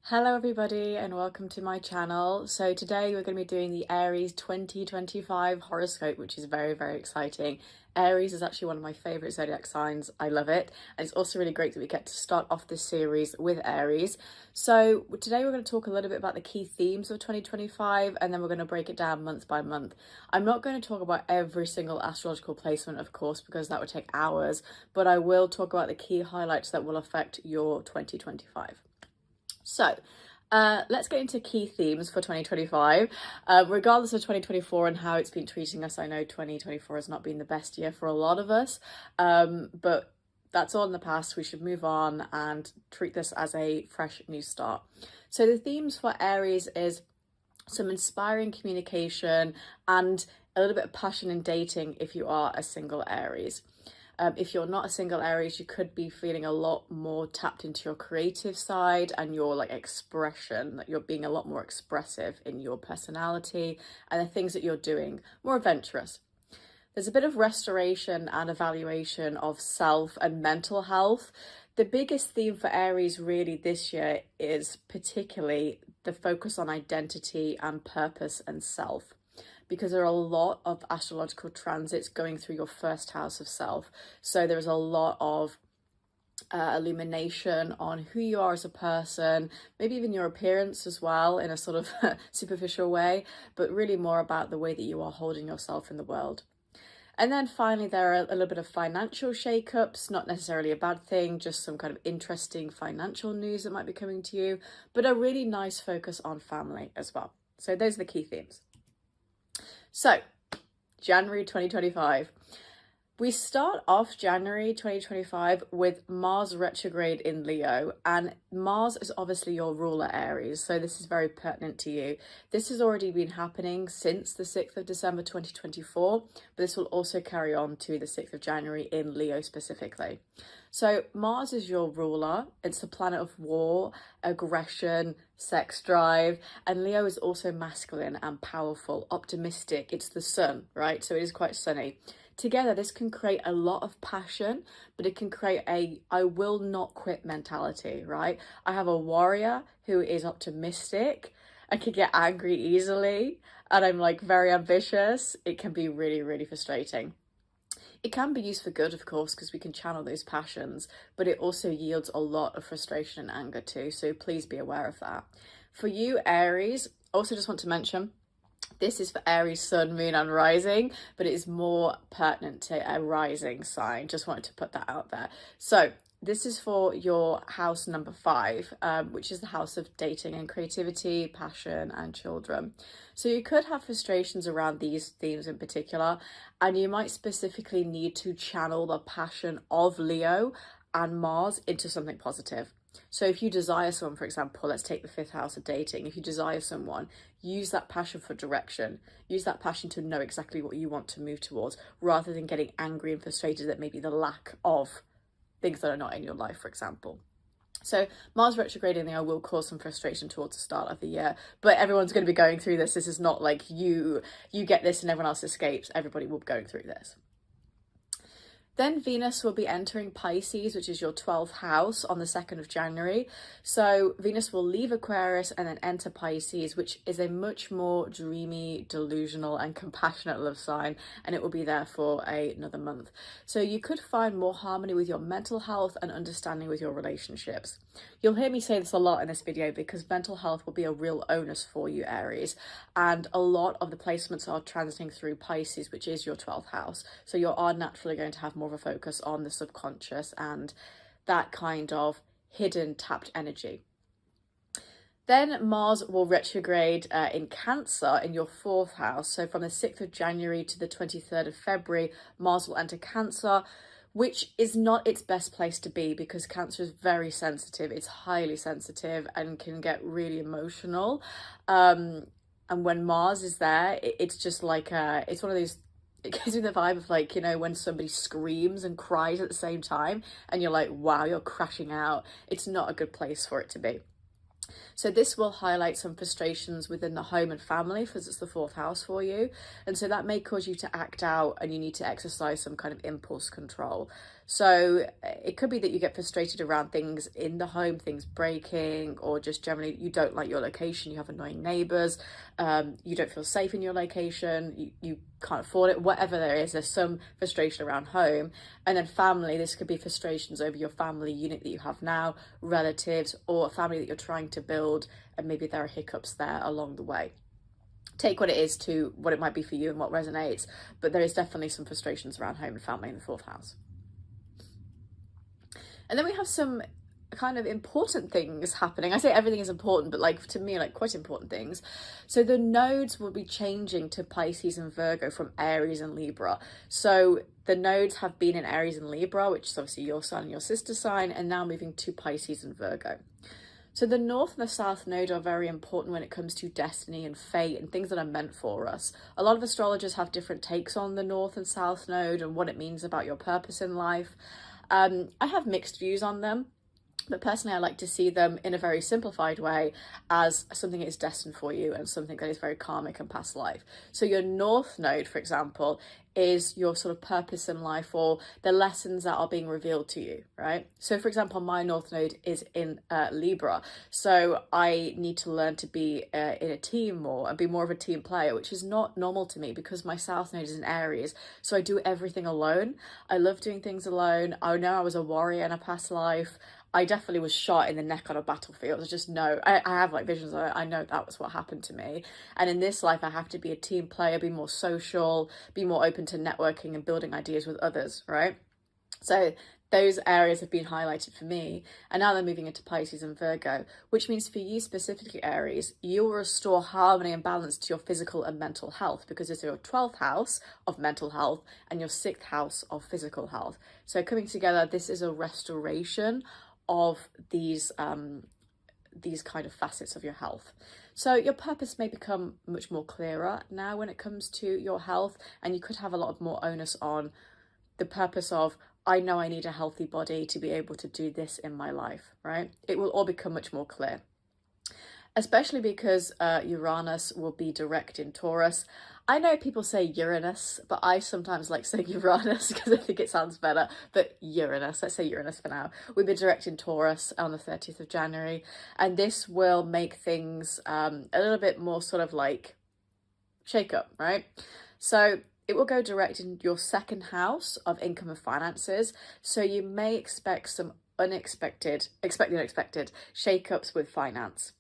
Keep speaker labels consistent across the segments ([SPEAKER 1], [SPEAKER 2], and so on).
[SPEAKER 1] Hello everybody and welcome to my channel. So today we're going to be doing the Aries 2025 horoscope, which is very exciting. Aries is actually one of my favorite zodiac signs. I love it. And it's also really great that we get to start off this series with Aries. So today we're going to talk a little bit about the key themes of 2025 and then we're going to break it down month by month. I'm not going to talk about every single astrological placement, of course, because that would take hours, but I will talk about the key highlights that will affect your 2025. So let's get into key themes for 2025. Regardless of 2024 and how it's been treating us, I know 2024 has not been the best year for a lot of us, but that's all in the past. We should move on and treat this as a fresh new start. So the themes for Aries is some inspiring communication and a little bit of passion in dating if you are a single Aries. If you're not a single Aries, you could be feeling a lot more tapped into your creative side and your expression, that you're being a lot more expressive in your personality and the things that you're doing, more adventurous. There's a bit of restoration and evaluation of self and mental health. The biggest theme for Aries really this year is particularly the focus on identity and purpose and self, because there are a lot of astrological transits going through your first house of self. So there's a lot of illumination on who you are as a person, maybe even your appearance as well in a sort of superficial way, but really more about the way that you are holding yourself in the world. And then finally, there are a little bit of financial shakeups, not necessarily a bad thing, just some kind of interesting financial news that might be coming to you, but a really nice focus on family as well. So those are the key themes. So, January 2025. We start off January 2025 with Mars retrograde in Leo, and Mars is obviously your ruler Aries, so this is very pertinent to you. This has already been happening since the 6th of December 2024, but this will also carry on to the 6th of January in Leo specifically. So Mars is your ruler. It's the planet of war, aggression, sex drive, and Leo is also masculine and powerful, optimistic. It's the sun, right? So it is quite sunny. Together, this can create a lot of passion, but it can create a I will not quit mentality, right? I have a warrior who is optimistic. I can get angry easily, and I'm very ambitious. It can be really frustrating. It can be used for good, of course, because we can channel those passions, but it also yields a lot of frustration and anger too, so please be aware of that. For you, Aries, also just want to mention, this is for Aries, Sun, Moon and Rising, but it is more pertinent to a rising sign. Just wanted to put that out there. So this is for your house number 5, which is the house of dating and creativity, passion and children. So you could have frustrations around these themes in particular, and you might specifically need to channel the passion of Leo and Mars into something positive. So if you desire someone, for example, let's take the 5th house of dating. If you desire someone, use that passion for direction. Use that passion to know exactly what you want to move towards, rather than getting angry and frustrated at maybe the lack of things that are not in your life, for example. So Mars retrograde in Leo will cause some frustration towards the start of the year, but everyone's going to be going through this. This is not like you get this and everyone else escapes. Everybody will be going through this. Then Venus will be entering Pisces, which is your 12th house, on the 2nd of January. So Venus will leave Aquarius and then enter Pisces, which is a much more dreamy, delusional and compassionate love sign, and it will be there for another month. So you could find more harmony with your mental health and understanding with your relationships. You'll hear me say this a lot in this video because mental health will be a real onus for you, Aries, and a lot of the placements are transiting through Pisces, which is your 12th house. So you are naturally going to have more of a focus on the subconscious and that kind of hidden tapped energy. Then Mars will retrograde in Cancer in your 4th house. So from the 6th of January to the 23rd of February, Mars will enter Cancer, which is not its best place to be because Cancer is very sensitive. It's highly sensitive and can get really emotional. And when Mars is there, it's just it's one of those, it gives me the vibe of when somebody screams and cries at the same time and you're like, wow, you're crashing out. It's not a good place for it to be. So this will highlight some frustrations within the home and family, because it's the fourth house for you. And so that may cause you to act out and you need to exercise some kind of impulse control. So it could be that you get frustrated around things in the home, things breaking, or just generally you don't like your location, you have annoying neighbours, you don't feel safe in your location, you can't afford it, whatever there is, there's some frustration around home. And then family, this could be frustrations over your family unit that you have now, relatives, or a family that you're trying to build, and maybe there are hiccups there along the way. Take what it is to what it might be for you and what resonates, but there is definitely some frustrations around home and family in the fourth house. And then we have some kind of important things happening. I say everything is important, but like to me, like quite important things. So the nodes will be changing to Pisces and Virgo from Aries and Libra. So the nodes have been in Aries and Libra, which is obviously your sign and your sister sign, and now moving to Pisces and Virgo. So the North and the South node are very important when it comes to destiny and fate and things that are meant for us. A lot of astrologers have different takes on the North and South node and what it means about your purpose in life. I have mixed views on them, but personally I like to see them in a very simplified way as something that is destined for you and something that is very karmic and past life. So your North node, for example, is your sort of purpose in life, or the lessons that are being revealed to you, right? So for example, my North node is in Libra, so I need to learn to be in a team more and be more of a team player, which is not normal to me because my South node is in Aries, so I do everything alone. I love doing things alone. I know I was a warrior in a past life. I definitely was shot in the neck on a battlefield. I just know, I have like visions of it. I know that was what happened to me. And in this life, I have to be a team player, be more social, be more open to networking and building ideas with others, right? So those areas have been highlighted for me. And now they're moving into Pisces and Virgo, which means for you specifically, Aries, you will restore harmony and balance to your physical and mental health, because it's your 12th house of mental health and your 6th house of physical health. So coming together, this is a restoration of these kind of facets of your health. So your purpose may become much more clearer now when it comes to your health, and you could have a lot of more onus on the purpose of, I know I need a healthy body to be able to do this in my life, right? It will all become much more clear, especially because Uranus will be direct in Taurus. I know people say Uranus, but I sometimes like saying Uranus because I think it sounds better. But Uranus, let's say Uranus for now. We'll be direct in Taurus on the 30th of January. And this will make things a little bit more sort of like shake up, right? So it will go direct in your 2nd house of income and finances. So you may expect some unexpected shake-ups with finance.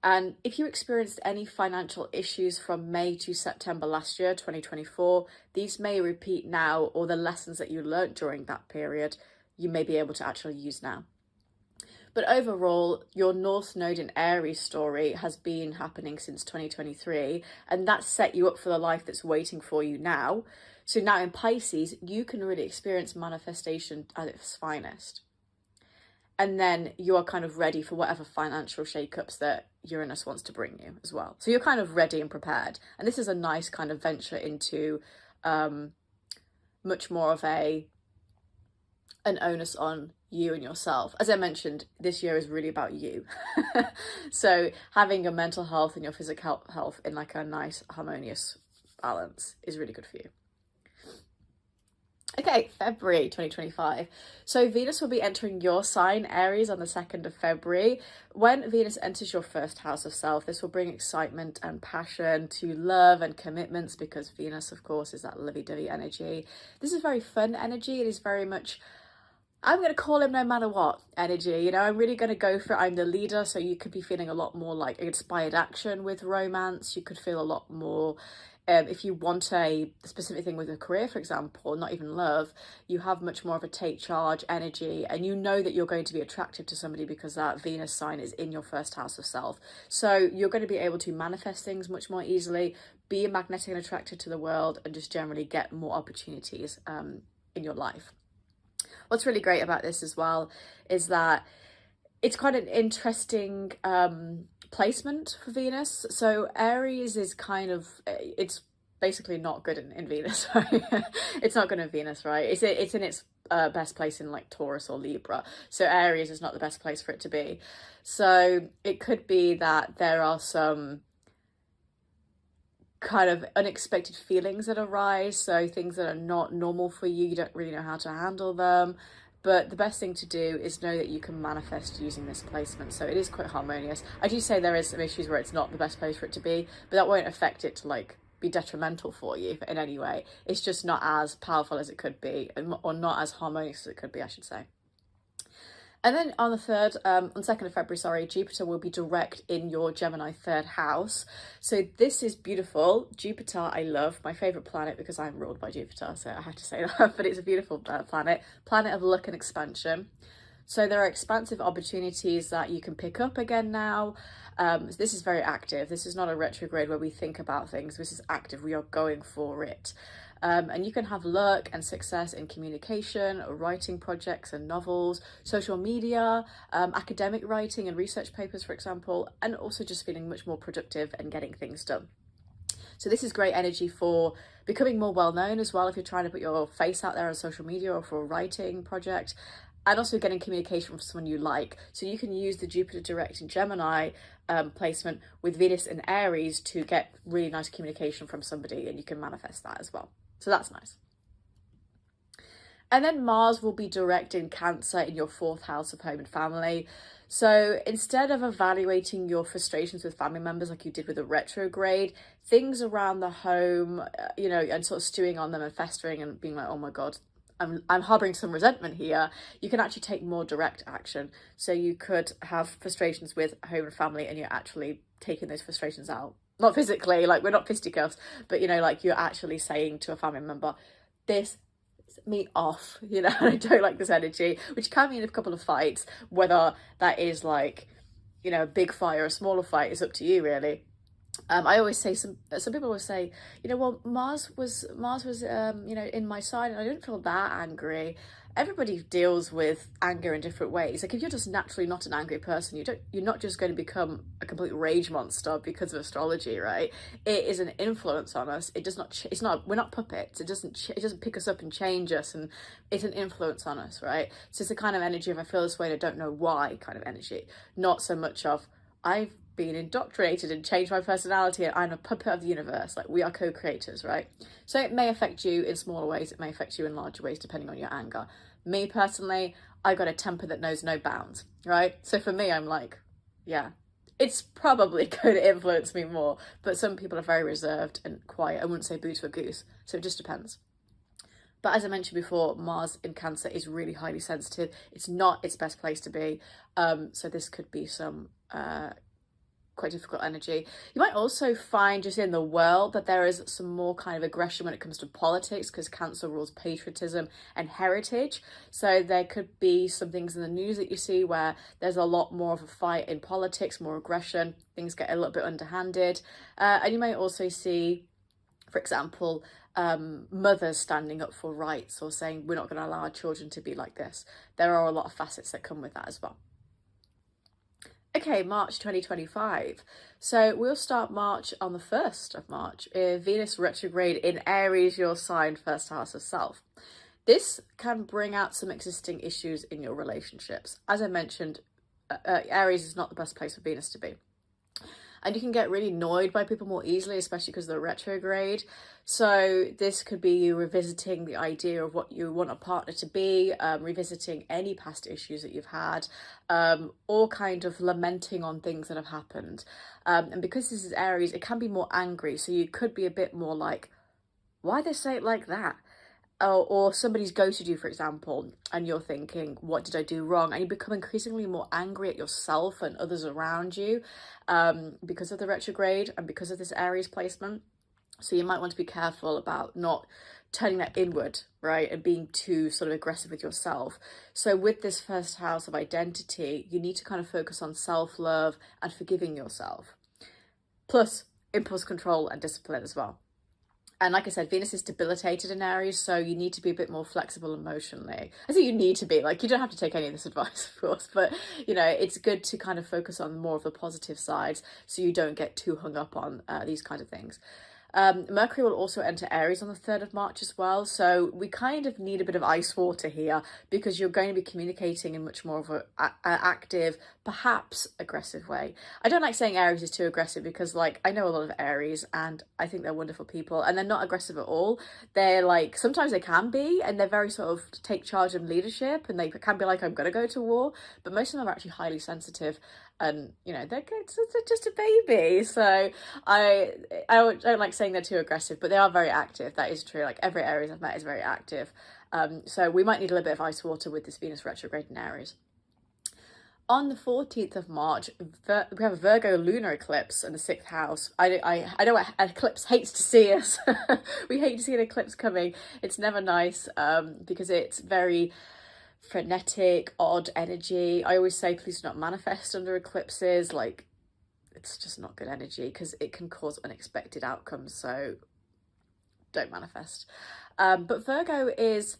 [SPEAKER 1] And if you experienced any financial issues from May to September last year, 2024, these may repeat now, or the lessons that you learnt during that period, you may be able to actually use now. But overall, your North Node in Aries story has been happening since 2023, and that's set you up for the life that's waiting for you now. So now in Pisces, you can really experience manifestation at its finest. And then you are kind of ready for whatever financial shakeups that Uranus wants to bring you as well. So you're kind of ready and prepared. And this is a nice kind of venture into much more of an onus on you and yourself. As I mentioned, this year is really about you. So having your mental health and your physical health in like a nice harmonious balance is really good for you. Okay, February 2025. So Venus will be entering your sign, Aries, on the 2nd of February. When Venus enters your 1st house of self, this will bring excitement and passion to love and commitments, because Venus, of course, is that lovey-dovey energy. This is very fun energy. It is very much, I'm going to call him no matter what energy. You know, I'm really going to go for it. I'm the leader. So you could be feeling a lot more like inspired action with romance. You could feel a lot more, if you want a specific thing with a career, for example, not even love, you have much more of a take charge energy, and you know that you're going to be attractive to somebody because that Venus sign is in your 1st house of self. So you're going to be able to manifest things much more easily, be magnetic and attracted to the world, and just generally get more opportunities in your life. What's really great about this as well is that it's quite an interesting placement for Venus. So Aries is kind of, it's basically not good in Venus, right? It's not good in Venus, right? It's in its best place in like Taurus or Libra. So Aries is not the best place for it to be. So it could be that there are some kind of unexpected feelings that arise, so things that are not normal for you, you don't really know how to handle them. But the best thing to do is know that you can manifest using this placement, so it is quite harmonious. I do say there is some issues where it's not the best place for it to be, but that won't affect it to like be detrimental for you in any way. It's just not as powerful as it could be, or not as harmonious as it could be, I should say. And then on the 2nd of February, sorry, Jupiter will be direct in your Gemini 3rd house. So this is beautiful. Jupiter, I love, my favourite planet because I'm ruled by Jupiter, so I have to say that, but it's a beautiful planet of luck and expansion. So there are expansive opportunities that you can pick up again now. This is very active. This is not a retrograde where we think about things. This is active. We are going for it. And you can have luck and success in communication, writing projects and novels, social media, academic writing and research papers, for example, and also just feeling much more productive and getting things done. So this is great energy for becoming more well-known as well, if you're trying to put your face out there on social media or for a writing project, and also getting communication from someone you like. So you can use the Jupiter direct in Gemini placement with Venus in Aries to get really nice communication from somebody, and you can manifest that as well. So that's nice. And then Mars will be direct in Cancer in your 4th house of home and family. So instead of evaluating your frustrations with family members like you did with the retrograde, things around the home, you know, and sort of stewing on them and festering and being like, oh my God, I'm harboring some resentment here, you can actually take more direct action. So you could have frustrations with home and family, and you're actually taking those frustrations out. Not physically, like we're not fisticuffs, but you know, like you're actually saying to a family member, this me off, you know, I don't like this energy, which can mean a couple of fights. Whether that is like, you know, a big fight or a smaller fight is up to you really. I always say, some people will say, you know, well, Mars was you know, in my sign and I didn't feel that angry. Everybody deals with anger in different ways. Like if you're just naturally not an angry person, you're not just going to become a complete rage monster because of astrology, right? It is an influence on us. It does not we're not puppets. It doesn't pick us up and change us, and it's an influence on us, right? So it's a kind of energy of I feel this way and I don't know why kind of energy, not so much of I've been indoctrinated and changed my personality and I'm a puppet of the universe. Like we are co-creators, right? So it may affect you in smaller ways, it may affect you in larger ways depending on your anger. Me personally, I got a temper that knows no bounds, right? So for me, I'm like, yeah, it's probably going to influence me more, but some people are very reserved and quiet. I wouldn't say boo to a goose, so it just depends. But as I mentioned before, Mars in Cancer is really highly sensitive. It's not its best place to be. So this could be some quite difficult energy. You might also find just in the world that there is some more kind of aggression when it comes to politics, because Cancer rules patriotism and heritage. So there could be some things in the news that you see where there's a lot more of a fight in politics, more aggression, things get a little bit underhanded. And you might also see, for example, mothers standing up for rights or saying we're not going to allow our children to be like this. There are a lot of facets that come with that as well. Okay, March 2025. So we'll start March on the 1st of March. Venus retrograde in Aries, your sign, 1st house of self. This can bring out some existing issues in your relationships. As I mentioned, Aries is not the best place for Venus to be. And you can get really annoyed by people more easily, especially because of the retrograde. So this could be you revisiting the idea of what you want a partner to be, revisiting any past issues that you've had, or kind of lamenting on things that have happened. And because this is Aries, it can be more angry. So you could be a bit more like, why they say it like that? Or somebody's ghosted you, for example, and you're thinking, what did I do wrong? And you become increasingly more angry at yourself and others around you because of the retrograde and because of this Aries placement. So you might want to be careful about not turning that inward, right? And being too sort of aggressive with yourself. So with this 1st house of identity, you need to kind of focus on self-love and forgiving yourself. Plus impulse control and discipline as well. And like I said, Venus is debilitated in Aries, so you need to be a bit more flexible emotionally. I think you need to be, like, you don't have to take any of this advice, of course, but, you know, it's good to kind of focus on more of the positive sides so you don't get too hung up on these kinds of things. Mercury will also enter Aries on the 3rd of March as well. So we kind of need a bit of ice water here, because you're going to be communicating in much more of a active, perhaps aggressive way. I don't like saying Aries is too aggressive, because like I know a lot of Aries and I think they're wonderful people, and they're not aggressive at all. They're like, sometimes they can be, and they're very sort of take charge and leadership, and they can be like, I'm going to go to war, but most of them are actually highly sensitive, and you know, they're just a baby. So I don't like saying they're too aggressive, but they are very active. That is true. Like every Aries I've met is very active. So we might need a little bit of ice water with this Venus retrograde in Aries. On the 14th of March, we have a Virgo lunar eclipse in the 6th house. I know what an eclipse hates to see us. We hate to see an eclipse coming. It's never nice, because it's very frenetic, odd energy. I always say, please do not manifest under eclipses. Like, it's just not good energy, because it can cause unexpected outcomes. So don't manifest. But Virgo is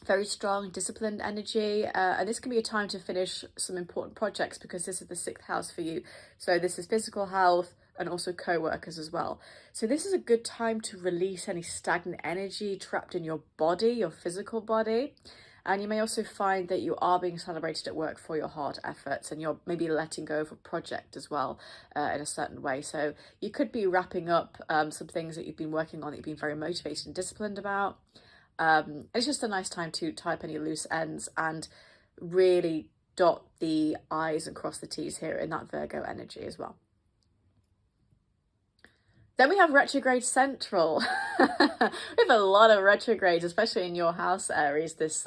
[SPEAKER 1] very strong, disciplined energy, and this can be a time to finish some important projects, because this is the 6th house for you. So this is physical health and also co-workers as well. So this is a good time to release any stagnant energy trapped in your body, your physical body. And you may also find that you are being celebrated at work for your hard efforts, and you're maybe letting go of a project as well, in a certain way. So you could be wrapping up some things that you've been working on that you've been very motivated and disciplined about. It's just a nice time to tie up any loose ends and really dot the I's and cross the T's here in that Virgo energy as well. Then we have retrograde central. We have a lot of retrogrades, especially in your house, Aries, this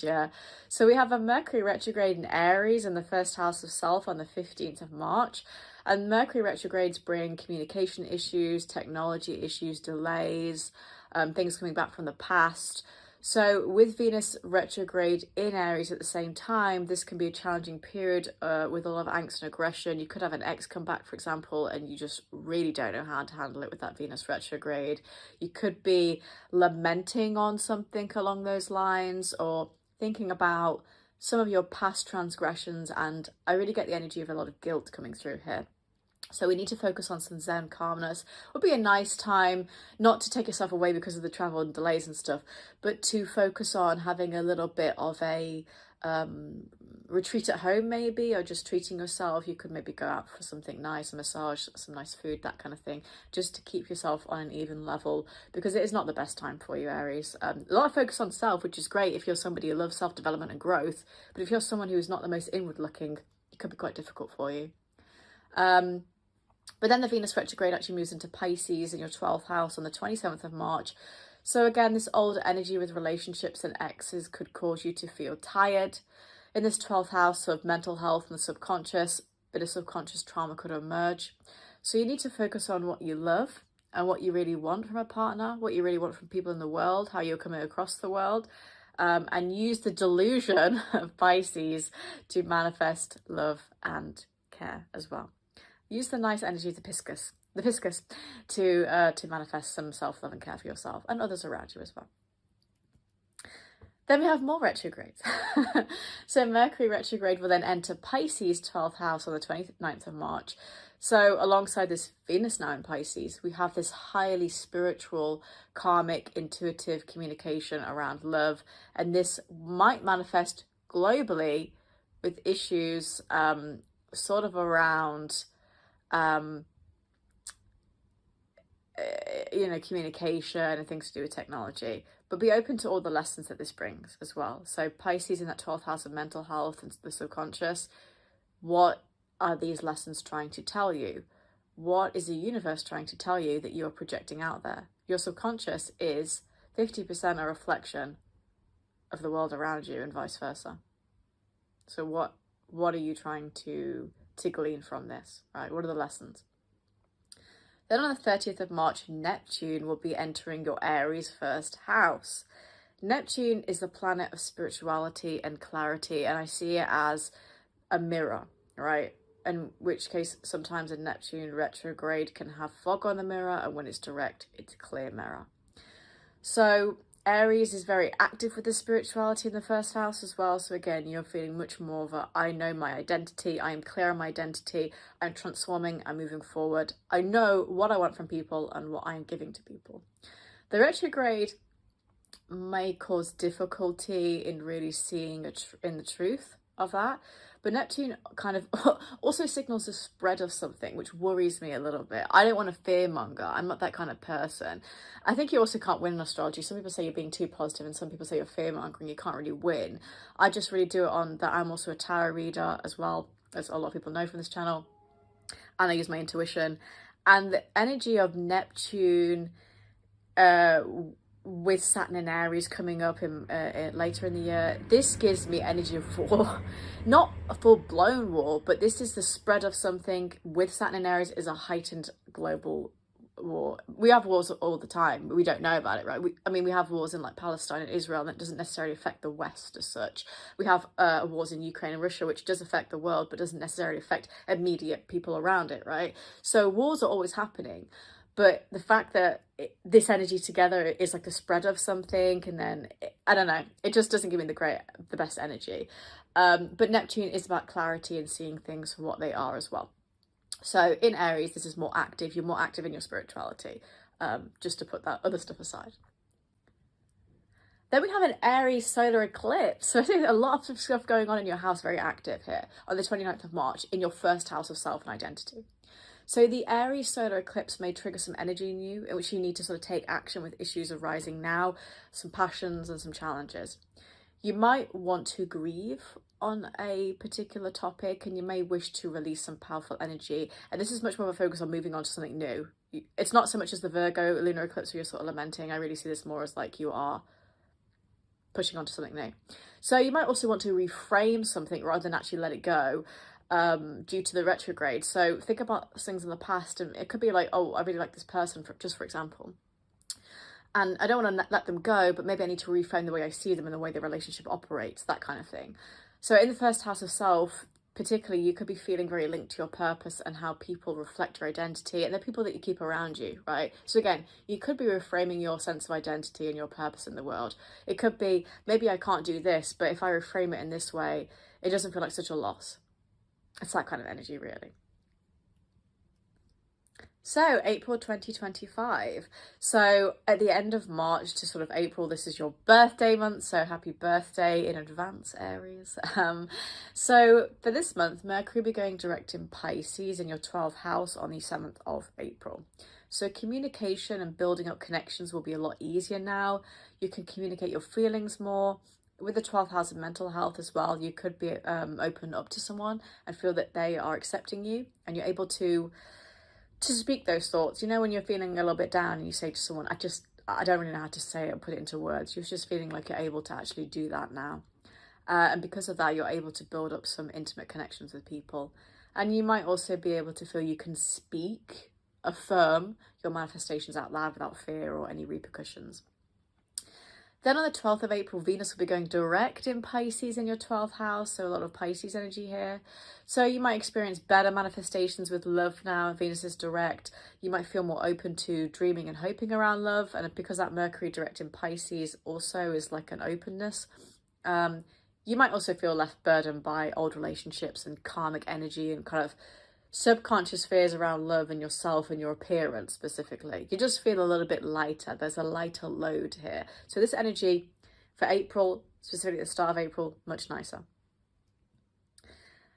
[SPEAKER 1] year. So we have a Mercury retrograde in Aries in the 1st house of self on the 15th of March. And Mercury retrogrades bring communication issues, technology issues, delays, things coming back from the past. So with Venus retrograde in Aries at the same time, this can be a challenging period with a lot of angst and aggression. You could have an ex come back, for example, and you just really don't know how to handle it with that Venus retrograde. You could be lamenting on something along those lines, or thinking about some of your past transgressions, and I really get the energy of a lot of guilt coming through here. So we need to focus on some Zen calmness. It would be a nice time not to take yourself away because of the travel and delays and stuff, but to focus on having a little bit of a retreat at home maybe, or just treating yourself. You could maybe go out for something nice, a massage, some nice food, that kind of thing, just to keep yourself on an even level, because it is not the best time for you, Aries. A lot of focus on self, which is great if you're somebody who loves self-development and growth, but if you're someone who is not the most inward looking, it could be quite difficult for you. But then the Venus retrograde actually moves into Pisces in your 12th house on the 27th of March. So again, this old energy with relationships and exes could cause you to feel tired. In this 12th house of mental health and the subconscious, a bit of subconscious trauma could emerge. So you need to focus on what you love and what you really want from a partner, what you really want from people in the world, how you're coming across the world, and use the delusion of Pisces to manifest love and care as well. Use the nice energy of the Pisces to manifest some self-love and care for yourself and others around you as well. Then we have more retrogrades. So Mercury retrograde will then enter Pisces 12th house on the 29th of March. So alongside this Venus now in Pisces, we have this highly spiritual, karmic, intuitive communication around love. And this might manifest globally with issues sort of around communication and things to do with technology, but be open to all the lessons that this brings as well. So Pisces in that 12th house of mental health and the subconscious, what are these lessons trying to tell you? What is the universe trying to tell you that you are projecting out there? Your subconscious is 50% a reflection of the world around you and vice versa. So what are you trying to glean from this, right? What are the lessons? Then on the 30th of March, Neptune will be entering your Aries 1st house. Neptune is the planet of spirituality and clarity, and I see it as a mirror, right? In which case, sometimes a Neptune retrograde can have fog on the mirror, and when it's direct, it's a clear mirror. So Aries is very active with the spirituality in the first house as well. So again, you're feeling much more of a, I know my identity, I am clear on my identity, I'm transforming, I'm moving forward. I know what I want from people and what I am giving to people. The retrograde may cause difficulty in really seeing in the truth of that. But Neptune kind of also signals the spread of something, which worries me a little bit. I don't want to fearmonger. I'm not that kind of person. I think you also can't win in astrology. Some people say you're being too positive and some people say you're fearmongering. You can't really win. I just really do it on that I'm also a tarot reader as well, as a lot of people know from this channel. And I use my intuition. And the energy of Neptune with Saturn and Aries coming up in later in the year, this gives me energy of war. Not a full-blown war, but this is the spread of something. With Saturn and Aries is a heightened global war. We have wars all the time, but we don't know about it, right? We have wars in like Palestine and Israel, and that doesn't necessarily affect the West as such. We have wars in Ukraine and Russia, which does affect the world, but doesn't necessarily affect immediate people around it, right? So wars are always happening. But the fact that this energy together is like the spread of something, and then, I don't know, it just doesn't give me the best energy. But Neptune is about clarity and seeing things for what they are as well. So in Aries, this is more active. You're more active in your spirituality, just to put that other stuff aside. Then we have an Aries solar eclipse. So I think a lot of stuff going on in your house, very active here, on the 29th of March, in your first house of self and identity. So the Aries solar eclipse may trigger some energy in you, in which you need to sort of take action with issues arising now, some passions and some challenges. You might want to grieve on a particular topic, and you may wish to release some powerful energy. And this is much more of a focus on moving on to something new. It's not so much as the Virgo lunar eclipse where you're sort of lamenting. I really see this more as like you are pushing on to something new. So you might also want to reframe something rather than actually let it go, due to the retrograde. So think about things in the past, and it could be like, oh, I really like this person, for example, and I don't want to let them go, but maybe I need to reframe the way I see them and the way the relationship operates, that kind of thing. So in the first house of self, particularly, you could be feeling very linked to your purpose and how people reflect your identity and the people that you keep around you, right? So again, you could be reframing your sense of identity and your purpose in the world. It could be, maybe I can't do this, but if I reframe it in this way, it doesn't feel like such a loss. It's that kind of energy, really. So April 2025. So at the end of March to sort of April, this is your birthday month. So happy birthday in advance, Aries. So for this month, Mercury will be going direct in Pisces in your 12th house on the 7th of April. So communication and building up connections will be a lot easier now. You can communicate your feelings more. With the 12th house of mental health as well, you could be open up to someone and feel that they are accepting you, and you're able to speak those thoughts. You know, when you're feeling a little bit down and you say to someone, I don't really know how to say it or put it into words. You're just feeling like you're able to actually do that now. And because of that, you're able to build up some intimate connections with people. And you might also be able to feel you can affirm your manifestations out loud without fear or any repercussions. Then on the 12th of April, Venus will be going direct in Pisces in your 12th house, so a lot of Pisces energy here. So you might experience better manifestations with love now. Venus is direct. You might feel more open to dreaming and hoping around love. And because that Mercury direct in Pisces also is like an openness, you might also feel less burdened by old relationships and karmic energy and kind of subconscious fears around love and yourself and your appearance specifically. You just feel a little bit lighter. There's a lighter load here. So this energy for April, specifically the start of April, much nicer.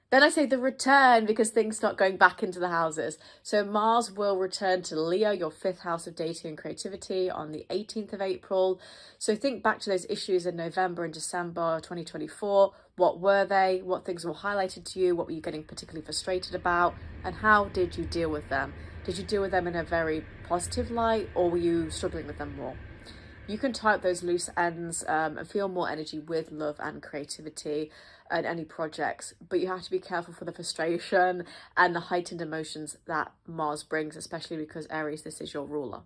[SPEAKER 1] Then I say the return, because things start going back into the houses. So Mars will return to Leo, your 5th house of dating and creativity, on the 18th of April. So think back to those issues in November and December 2024. What were they? What things were highlighted to you? What were you getting particularly frustrated about? And how did you deal with them? Did you deal with them in a very positive light, or were you struggling with them more? You can tie up those loose ends and feel more energy with love and creativity and any projects, but you have to be careful for the frustration and the heightened emotions that Mars brings, especially because Aries, this is your ruler.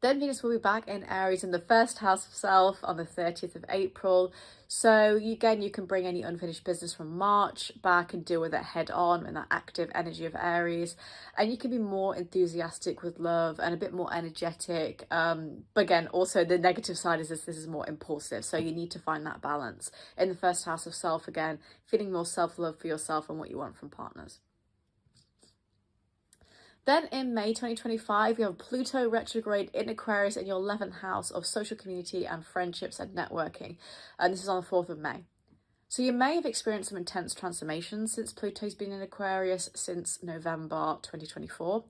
[SPEAKER 1] Then Venus will be back in Aries in the first house of self on the 30th of April. So you can bring any unfinished business from March back and deal with it head on in that active energy of Aries. And you can be more enthusiastic with love and a bit more energetic. But again, also the negative side is this is more impulsive. So you need to find that balance in the first house of self, again, feeling more self-love for yourself and what you want from partners. Then in May 2025, you have Pluto retrograde in Aquarius in your 11th house of social community and friendships and networking. And this is on the 4th of May. So you may have experienced some intense transformations since Pluto's been in Aquarius since November 2024.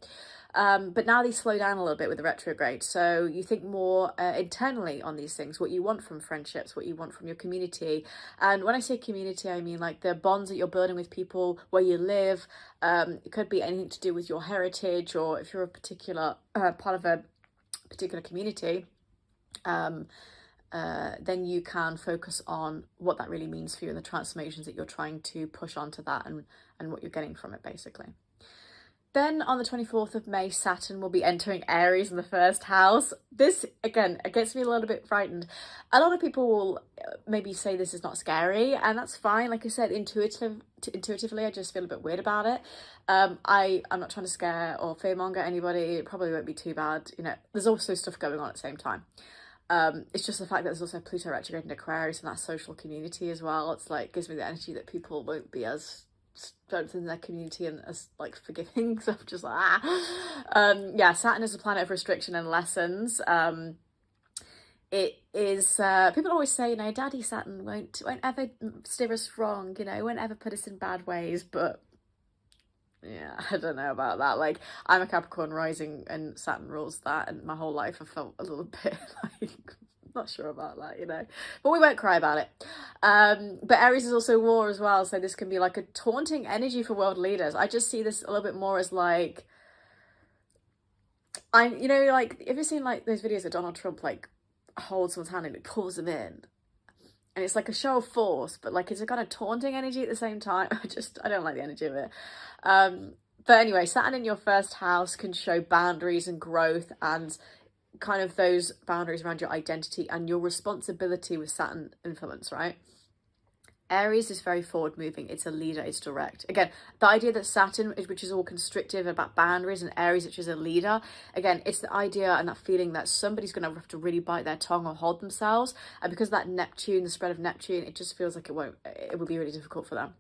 [SPEAKER 1] But now these slow down a little bit with the retrograde. So you think more internally on these things, what you want from friendships, what you want from your community. And when I say community, I mean like the bonds that you're building with people where you live. It could be anything to do with your heritage, or if you're a particular part of a particular community, then you can focus on what that really means for you and the transformations that you're trying to push onto that and what you're getting from it, basically. Then on the 24th of May, Saturn will be entering Aries in the first house. This, again, it gets me a little bit frightened. A lot of people will maybe say this is not scary, and that's fine. Like I said, intuitively, I just feel a bit weird about it. I'm not trying to scare or fearmonger anybody. It probably won't be too bad. You know, there's also stuff going on at the same time. It's just the fact that there's also Pluto retrograde in Aquarius and that social community as well. It's like, gives me the energy that people won't be as strengthened in their community and as like forgiving. So I'm just like, yeah, Saturn is a planet of restriction and lessons. It is, people always say, you know, Daddy Saturn won't ever steer us wrong, you know, won't ever put us in bad ways, but yeah, I don't know about that. Like, I'm a Capricorn rising and Saturn rules that, and my whole life I felt a little bit like, not sure about that, you know, but we won't cry about it. But Aries is also war as well, so this can be like a taunting energy for world leaders. I just see this a little bit more as like, you know, like, have you seen like those videos of Donald Trump like holds someone's hand and it pulls them in? And it's like a show of force, but like it's a kind of taunting energy at the same time. I don't like the energy of it. But anyway, Saturn in your first house can show boundaries and growth and kind of those boundaries around your identity and your responsibility with Saturn influence, right? Aries is very forward moving. It's a leader. It's direct. Again, the idea that Saturn, which is all constrictive about boundaries, and Aries, which is a leader, again, it's the idea and that feeling that somebody's going to have to really bite their tongue or hold themselves. And because of that Neptune, the spread of Neptune, it just feels like it will be really difficult for them.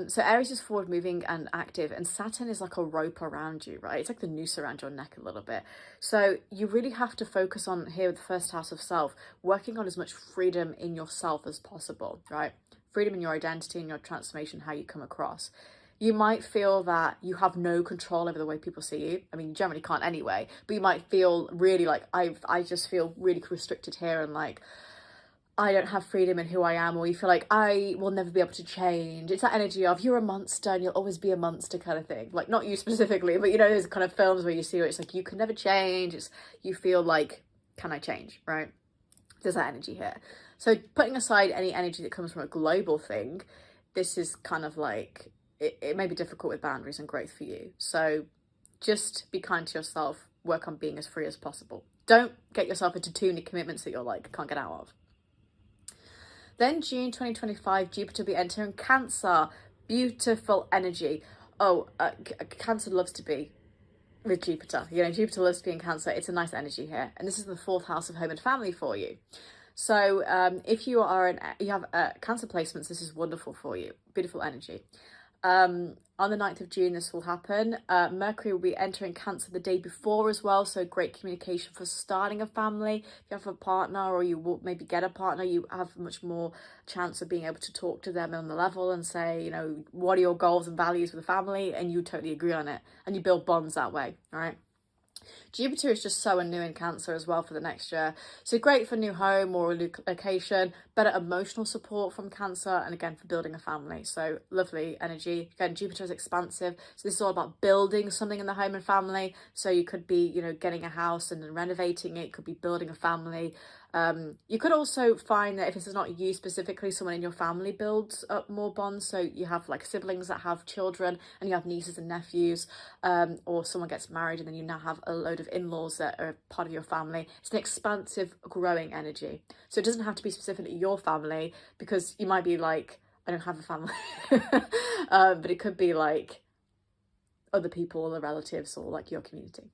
[SPEAKER 1] So Aries is forward moving and active, and Saturn is like a rope around you, right? It's like the noose around your neck a little bit. So you really have to focus on here with the first house of self, working on as much freedom in yourself as possible, right? Freedom in your identity and your transformation, how you come across. You might feel that you have no control over the way people see you. I mean, you generally can't anyway, but you might feel really like, I just feel really restricted here, and like, I don't have freedom in who I am, or you feel like I will never be able to change. It's that energy of you're a monster and you'll always be a monster kind of thing. Like, not you specifically, but you know, there's kind of films where you see where it's like, you can never change. You feel like, can I change, right? There's that energy here. So putting aside any energy that comes from a global thing, this is kind of like, it may be difficult with boundaries and growth for you. So just be kind to yourself, work on being as free as possible. Don't get yourself into too many commitments that you're like, can't get out of. Then June 2025, Jupiter will be entering Cancer. Beautiful energy. Oh, Cancer loves to be with Jupiter. You know, Jupiter loves to be in Cancer. It's a nice energy here. And this is the 4th house of home and family for you. So if you have Cancer placements, this is wonderful for you. Beautiful energy. On the 9th of June, this will happen. Mercury will be entering Cancer the day before as well. So great communication for starting a family. If you have a partner, or you will maybe get a partner, you have much more chance of being able to talk to them on the level and say, you know, what are your goals and values for the family? And you totally agree on it. And you build bonds that way, all right? Jupiter is just so new in Cancer as well for the next year. So great for new home or a new location, better emotional support from Cancer, and again, for building a family. So lovely energy. Again, Jupiter is expansive. So this is all about building something in the home and family. So you could be, you know, getting a house and then renovating it. Could be building a family. You could also find that if this is not you specifically, someone in your family builds up more bonds. So you have like siblings that have children and you have nieces and nephews, or someone gets married and then you now have a load of in-laws that are part of your family. It's an expansive, growing energy. So it doesn't have to be specifically your family, because you might be like, I don't have a family, but it could be like other people or relatives or like your community.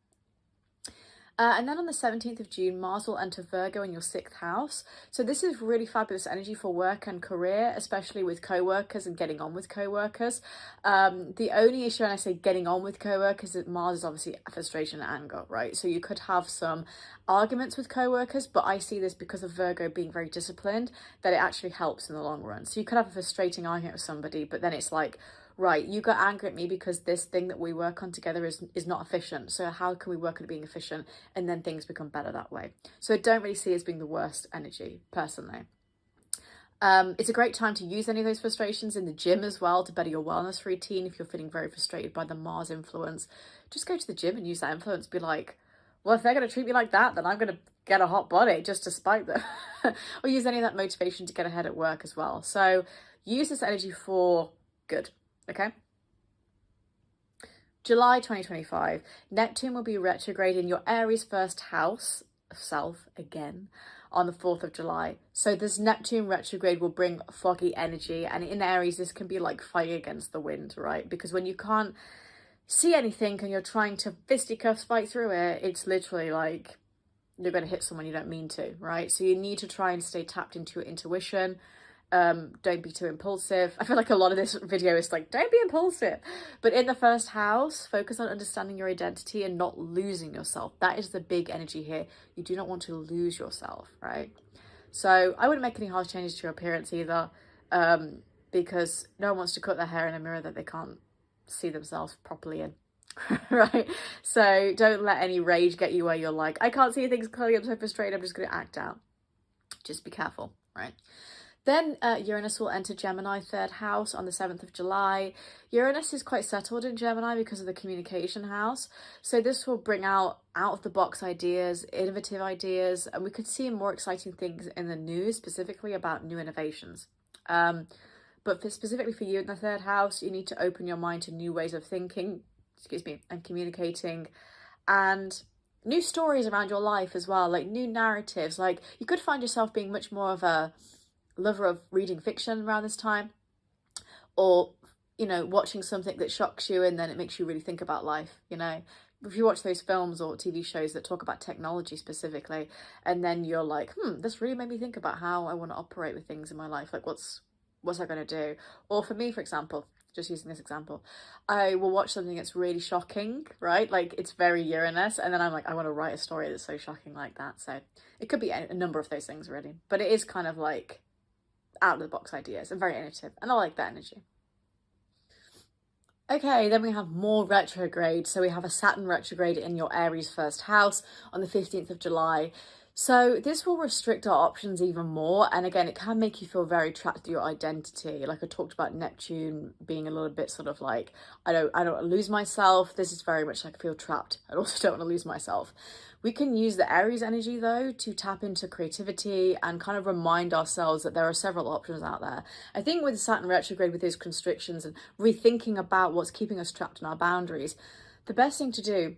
[SPEAKER 1] And then on the 17th of June, Mars will enter Virgo in your 6th house. So this is really fabulous energy for work and career, especially with co-workers and getting on with co-workers. The only issue when I say getting on with co-workers is that Mars is obviously frustration and anger, right? So you could have some arguments with co-workers, but I see this because of Virgo being very disciplined, that it actually helps in the long run. So you could have a frustrating argument with somebody, but then it's like, right, you got angry at me because this thing that we work on together is not efficient. So how can we work on it being efficient? And then things become better that way. So I don't really see it as being the worst energy, personally. It's a great time to use any of those frustrations in the gym as well to better your wellness routine. If you're feeling very frustrated by the Mars influence, just go to the gym and use that influence. Be like, well, if they're going to treat me like that, then I'm going to get a hot body just to spite them. Or use any of that motivation to get ahead at work as well. So use this energy for good. Okay. July 2025, Neptune will be retrograde in your Aries first house of self again on the 4th of July. So this Neptune retrograde will bring foggy energy, and in Aries this can be like fighting against the wind, right? Because when you can't see anything and you're trying to fisticuffs fight through it, it's literally like you're going to hit someone you don't mean to, right? So you need to try and stay tapped into your intuition. Don't be too impulsive. I feel like a lot of this video is like, don't be impulsive. But in the first house, focus on understanding your identity and not losing yourself. That is the big energy here. You do not want to lose yourself, right? So I wouldn't make any harsh changes to your appearance either, because no one wants to cut their hair in a mirror that they can't see themselves properly in. Right? So don't let any rage get you where you're like, I can't see things clearly, I'm so frustrated, I'm just going to act out. Just be careful, right? Then Uranus will enter Gemini 3rd house on the 7th of July. Uranus is quite settled in Gemini because of the communication house. So this will bring out of the box ideas, innovative ideas, and we could see more exciting things in the news, specifically about new innovations. But specifically for you in the 3rd house, you need to open your mind to new ways of thinking, and communicating, and new stories around your life as well, like new narratives. Like you could find yourself being much more of a lover of reading fiction around this time, or watching something that shocks you and then it makes you really think about life. If you watch those films or TV shows that talk about technology specifically, and then you're like, this really made me think about how I want to operate with things in my life, like what's I going to do? Or for me, for example, just using this example, I will watch something that's really shocking, right? Like it's very Uranus, and then I'm like, I want to write a story that's so shocking like that. So it could be a number of those things really, but it is kind of like out of the box ideas and very innovative, and I like that energy. Okay, then we have more retrograde. So we have a Saturn retrograde in your Aries first house on the 15th of July. So this will restrict our options even more, and again it can make you feel very trapped to your identity. Like I talked about Neptune being a little bit sort of like, I don't want to lose myself. This is very much like I feel trapped. I also don't want to lose myself. We can use the Aries energy though to tap into creativity and kind of remind ourselves that there are several options out there. I think with Saturn retrograde, with those constrictions and rethinking about what's keeping us trapped in our boundaries, the best thing to do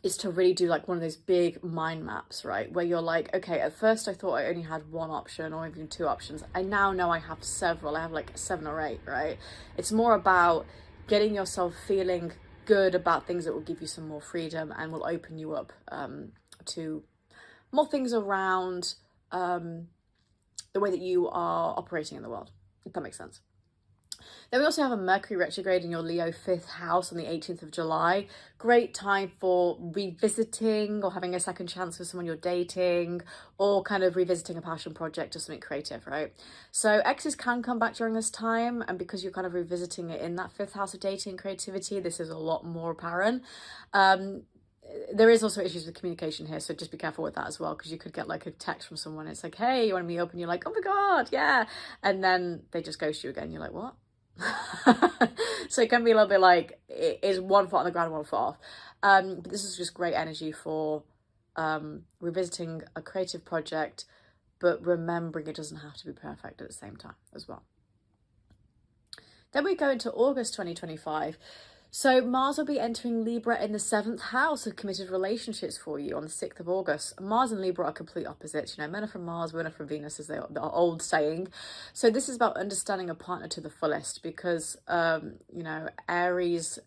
[SPEAKER 1] is to really do like one of those big mind maps, right? Where you're like, okay, at first I thought I only had one option or even two options. I now know I have several. I have like 7 or 8, right? It's more about getting yourself feeling good about things that will give you some more freedom and will open you up to more things around the way that you are operating in the world, if that makes sense. Then we also have a Mercury retrograde in your Leo 5th house on the 18th of July. Great time for revisiting or having a second chance with someone you're dating, or kind of revisiting a passion project or something creative, right? So exes can come back during this time, and because you're kind of revisiting it in that 5th house of dating and creativity, this is a lot more apparent. There is also issues with communication here, so just be careful with that as well, because you could get like a text from someone, it's like, hey, you want to meet up, and you're like, oh my god, yeah, and then they just ghost you again. You're like, what? So it can be a little bit like, it is 1 foot on the ground, 1 foot off. But this is just great energy for revisiting a creative project, but remembering it doesn't have to be perfect at the same time as well. Then we go into August 2025. So Mars will be entering Libra in the 7th house of committed relationships for you on the 6th of August. Mars and Libra are complete opposites. You know, men are from Mars, women are from Venus, as the old saying. So this is about understanding a partner to the fullest because, you know, Aries,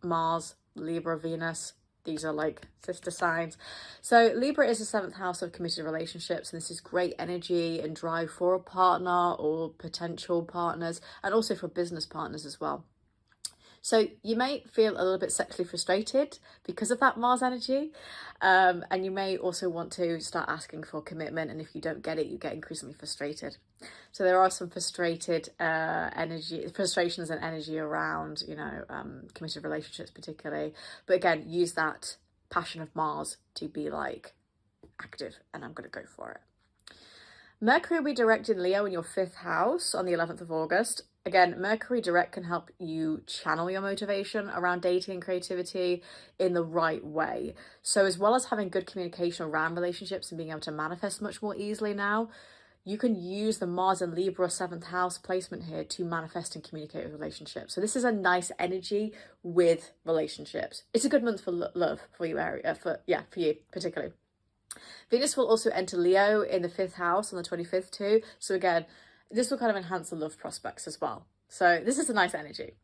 [SPEAKER 1] Mars, Libra, Venus, these are like sister signs. So Libra is the 7th house of committed relationships, and this is great energy and drive for a partner or potential partners, and also for business partners as well. So you may feel a little bit sexually frustrated because of that Mars energy, and you may also want to start asking for commitment, and if you don't get it, you get increasingly frustrated. So there are some frustrations and energy around, you know, committed relationships particularly. But again, use that passion of Mars to be like active, and I'm going to go for it. Mercury will be direct in Leo in your 5th house on the 11th of August. Again, Mercury direct can help you channel your motivation around dating and creativity in the right way. So as well as having good communication around relationships and being able to manifest much more easily now, you can use the Mars and Libra 7th house placement here to manifest and communicate with relationships. So this is a nice energy with relationships. It's a good month for love for you, Aries, for you particularly. Venus will also enter Leo in the 5th house on the 25th too. So again, this will kind of enhance the love prospects as well. So this is a nice energy.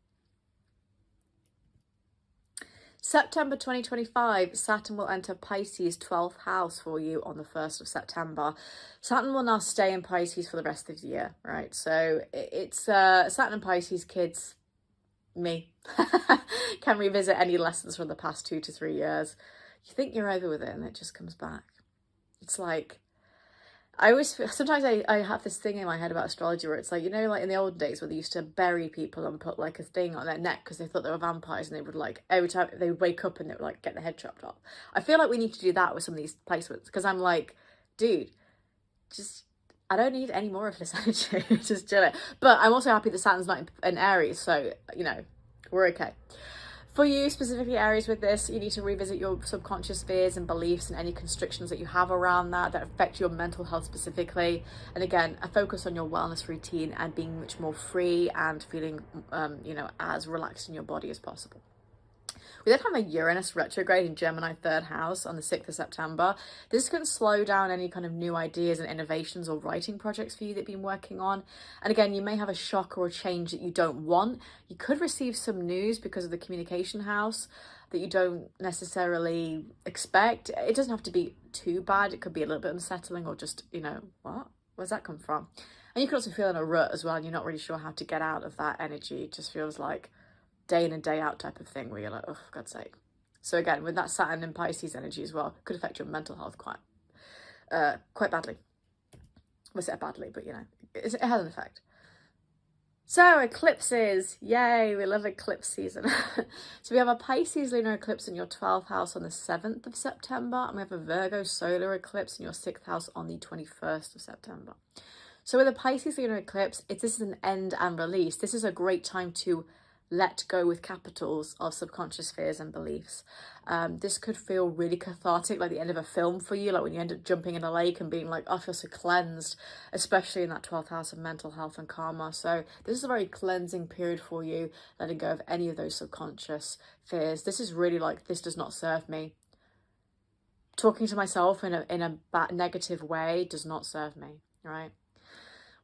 [SPEAKER 1] September 2025, Saturn will enter Pisces 12th house for you on the 1st of September. Saturn will now stay in Pisces for the rest of the year, right? So it's Saturn and Pisces kids, me, can revisit any lessons from the past 2 to 3 years. You think you're over with it and it just comes back. It's like, I always feel, sometimes I have this thing in my head about astrology where it's like, you know, like in the old days where they used to bury people and put like a thing on their neck because they thought they were vampires, and they would like, every time they would wake up and they would like get their head chopped off. I feel like we need to do that with some of these placements because I'm like, dude, just, I don't need any more of this energy. Just do it. But I'm also happy that Saturn's not in Aries, so, you know, we're okay. For you, specifically Aries, with this, you need to revisit your subconscious fears and beliefs and any constrictions that you have around that affect your mental health specifically. And again, a focus on your wellness routine and being much more free and feeling, you know, as relaxed in your body as possible. We then have a Uranus retrograde in Gemini 3rd house on the 6th of September. This can slow down any kind of new ideas and innovations or writing projects for you that you've been working on. And again, you may have a shock or a change that you don't want. You could receive some news because of the communication house that you don't necessarily expect. It doesn't have to be too bad. It could be a little bit unsettling or just, you know, what? Where's that come from? And you could also feel in a rut as well, and you're not really sure how to get out of that energy. It just feels like day in and day out type of thing where you're like, oh, for God's sake. So again, with that Saturn and Pisces energy as well, could affect your mental health quite badly. We'll say badly, but you know, it has an effect. So eclipses, yay, we love eclipse season. So we have a Pisces lunar eclipse in your 12th house on the 7th of September, and we have a Virgo solar eclipse in your 6th house on the 21st of September. So with a Pisces lunar eclipse, this is an end and release. This is a great time to let go with capitals of subconscious fears and beliefs. This could feel really cathartic, like the end of a film for you, like when you end up jumping in a lake and being like, oh, I feel so cleansed, especially in that 12th house of mental health and karma. So this is a very cleansing period for you, letting go of any of those subconscious fears. This is really like, this does not serve me. Talking to myself in a bad, negative way does not serve me, right?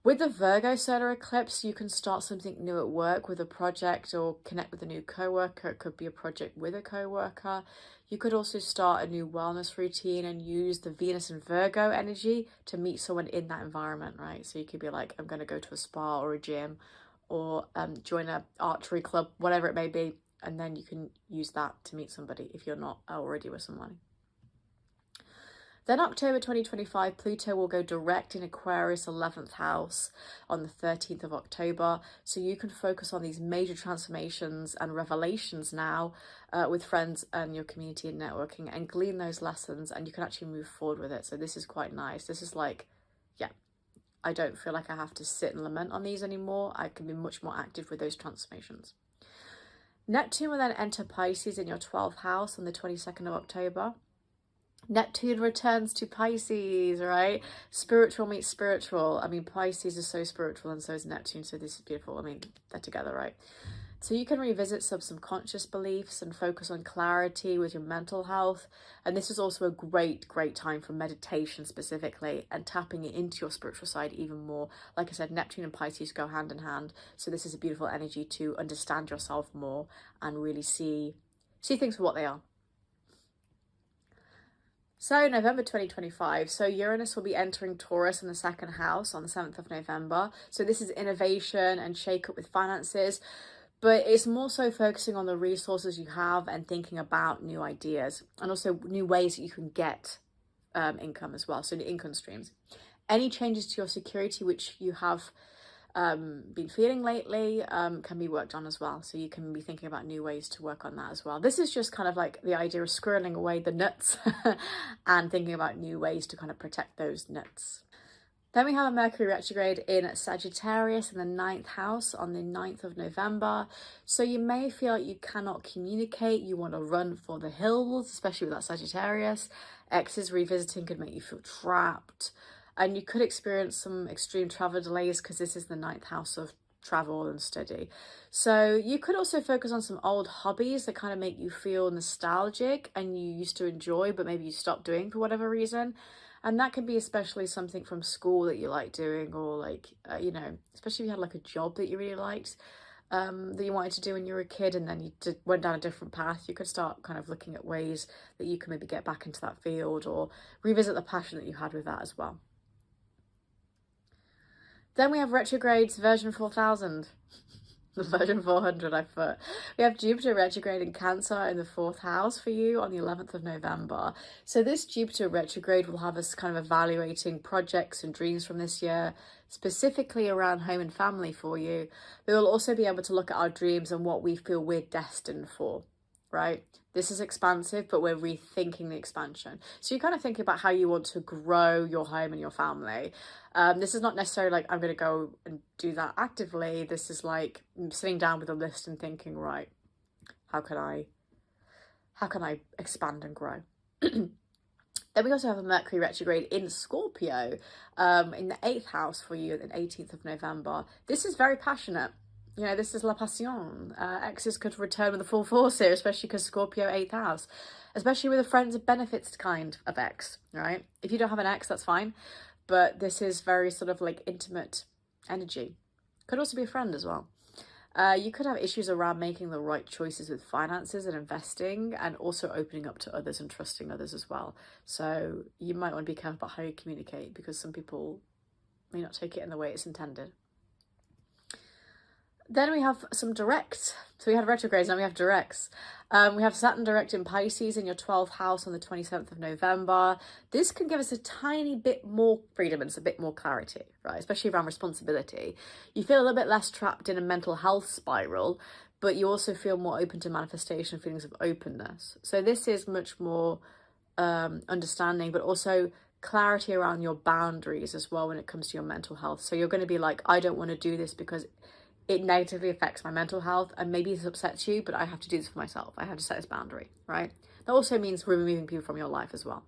[SPEAKER 1] With the Virgo solar eclipse, you can start something new at work with a project or connect with a new coworker. It could be a project with a coworker. You could also start a new wellness routine and use the Venus and Virgo energy to meet someone in that environment, right? So you could be like, I'm going to go to a spa or a gym or join an archery club, whatever it may be. And then you can use that to meet somebody if you're not already with someone. Then October 2025, Pluto will go direct in Aquarius 11th house on the 13th of October. So you can focus on these major transformations and revelations now with friends and your community and networking, and glean those lessons, and you can actually move forward with it. So this is quite nice. This is like, yeah, I don't feel like I have to sit and lament on these anymore. I can be much more active with those transformations. Neptune will then enter Pisces in your 12th house on the 22nd of October. Neptune returns to Pisces, right? Spiritual meets spiritual. I mean, Pisces is so spiritual and so is Neptune, so this is beautiful. I mean, they're together, right? So you can revisit some subconscious beliefs and focus on clarity with your mental health. And this is also a great, great time for meditation specifically and tapping into your spiritual side even more. Like I said, Neptune and Pisces go hand in hand. So this is a beautiful energy to understand yourself more and really see things for what they are. So November 2025, so Uranus will be entering Taurus in the second house on the 7th of November. So this is innovation and shake up with finances, but it's more so focusing on the resources you have and thinking about new ideas and also new ways that you can get income as well, so the income streams. Any changes to your security which you have been feeling lately can be worked on as well, so you can be thinking about new ways to work on that as well. This is just kind of like the idea of squirreling away the nuts and thinking about new ways to kind of protect those nuts. Then we have a Mercury retrograde in Sagittarius in the 9th house on the 9th of November. So you may feel like you cannot communicate, you want to run for the hills, especially with that Sagittarius. Exes revisiting could make you feel trapped. And you could experience some extreme travel delays because this is the 9th house of travel and study. So you could also focus on some old hobbies that kind of make you feel nostalgic and you used to enjoy, but maybe you stopped doing for whatever reason. And that can be especially something from school that you like doing, or like, you know, especially if you had like a job that you really liked, that you wanted to do when you were a kid and then you went down a different path. You could start kind of looking at ways that you can maybe get back into that field or revisit the passion that you had with that as well. Then we have retrogrades version 4000. The version 400 I put. We have Jupiter retrograde in Cancer in the 4th house for you on the 11th of November. So this Jupiter retrograde will have us kind of evaluating projects and dreams from this year, specifically around home and family for you. We will also be able to look at our dreams and what we feel we're destined for, right? This is expansive, but we're rethinking the expansion. So you kind of think about how you want to grow your home and your family. This is not necessarily like I'm going to go and do that actively. This is like sitting down with a list and thinking, right, how can I expand and grow? Then we also have a Mercury retrograde in Scorpio in the 8th house for you on the 18th of November. This is very passionate. You know, this is la passion. Exes could return with a full force here, especially because Scorpio 8th house, especially with a friends of benefits kind of ex, right? If you don't have an ex, that's fine. But this is very sort of like intimate energy. Could also be a friend as well. You could have issues around making the right choices with finances and investing, and also opening up to others and trusting others as well. So you might want to be careful about how you communicate, because some people may not take it in the way it's intended. Then we have some directs. So we had retrogrades, now we have directs. We have Saturn direct in Pisces in your 12th house on the 27th of November. This can give us a tiny bit more freedom and a bit more clarity, right? Especially around responsibility. You feel a little bit less trapped in a mental health spiral, but you also feel more open to manifestation, feelings of openness. So this is much more understanding, but also clarity around your boundaries as well when it comes to your mental health. So you're going to be like, I don't want to do this because it negatively affects my mental health, and maybe this upsets you, but I have to do this for myself. I have to set this boundary, right? That also means removing people from your life as well.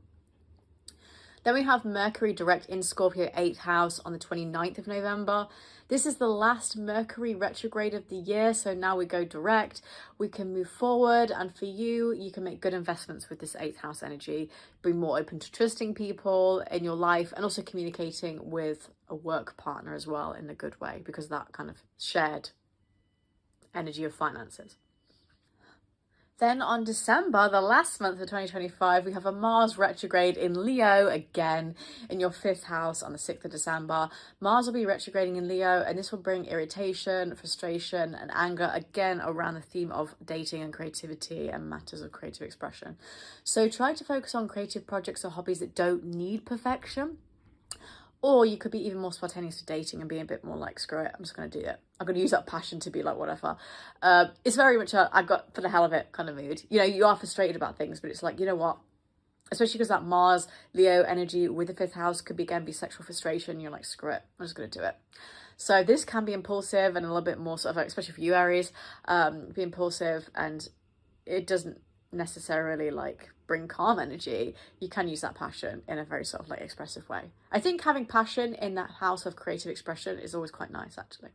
[SPEAKER 1] Then we have Mercury direct in Scorpio 8th house on the 29th of November. This is the last Mercury retrograde of the year, so now we go direct. We can move forward, and for you, you can make good investments with this 8th house energy. Be more open to trusting people in your life and also communicating with a work partner as well in a good way, because that kind of shared energy of finances. Then on December, the last month of 2025, we have a Mars retrograde in Leo again in your 5th house on the 6th of December. Mars will be retrograding in Leo, and this will bring irritation, frustration, and anger again around the theme of dating and creativity and matters of creative expression. So try to focus on creative projects or hobbies that don't need perfection. Or you could be even more spontaneous with dating and being a bit more like, screw it, I'm just going to do it. I'm going to use that passion to be like, whatever. It's very much a, I got for the hell of it kind of mood. You know, you are frustrated about things, but it's like, you know what? Especially because that Mars, Leo energy with the 5th house could again be sexual frustration. You're like, screw it, I'm just going to do it. So this can be impulsive and a little bit more sort of, like, especially for you, Aries, be impulsive, and it doesn't necessarily like bring calm energy, you can use that passion in a very sort of like expressive way. I think having passion in that house of creative expression is always quite nice, actually.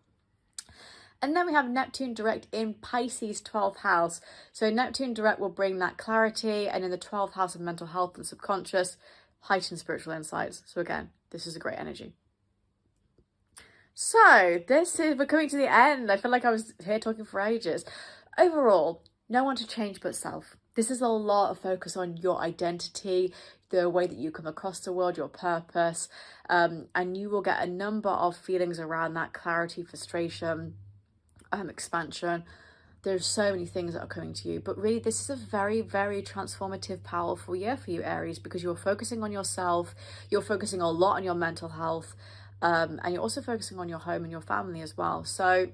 [SPEAKER 1] And then we have Neptune direct in Pisces 12th house. So Neptune direct will bring that clarity, and in the 12th house of mental health and subconscious, heightened spiritual insights. So again, this is a great energy. So we're coming to the end. I feel like I was here talking for ages. Overall, no one to change but self. This is a lot of focus on your identity, the way that you come across the world, your purpose, and you will get a number of feelings around that: clarity, frustration, expansion. There's so many things that are coming to you, but really this is a very, very transformative, powerful year for you, Aries, because you're focusing on yourself, you're focusing a lot on your mental health, and you're also focusing on your home and your family as well. So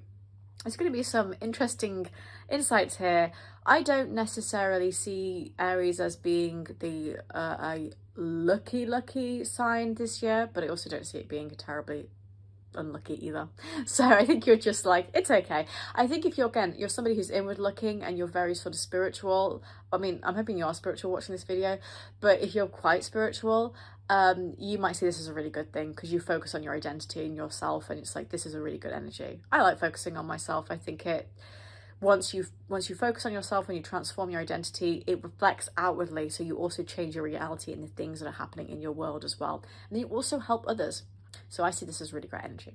[SPEAKER 1] there's going to be some interesting insights here. I don't necessarily see Aries as being the a lucky sign this year, but I also don't see it being a terribly unlucky either. So I think you're just like, it's okay. I think if you're somebody who's inward looking and you're very sort of spiritual, I mean, I'm hoping you are spiritual watching this video, but if you're quite spiritual, you might see this as a really good thing because you focus on your identity and yourself, and it's like, this is a really good energy. I like focusing on myself. I think once you focus on yourself and you transform your identity, it reflects outwardly, so you also change your reality and the things that are happening in your world as well, and then you also help others. So I see this as really great energy.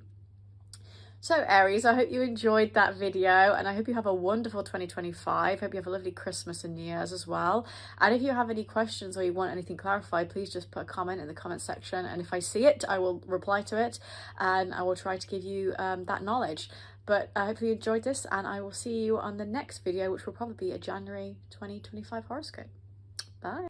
[SPEAKER 1] So Aries, I hope you enjoyed that video, and I hope you have a wonderful 2025. Hope you have a lovely Christmas and New Year's as well. And if you have any questions or you want anything clarified, please just put a comment in the comment section, and if I see it, I will reply to it, and I will try to give you that knowledge. But I hope you enjoyed this, and I will see you on the next video, which will probably be a January 2025 horoscope. Bye.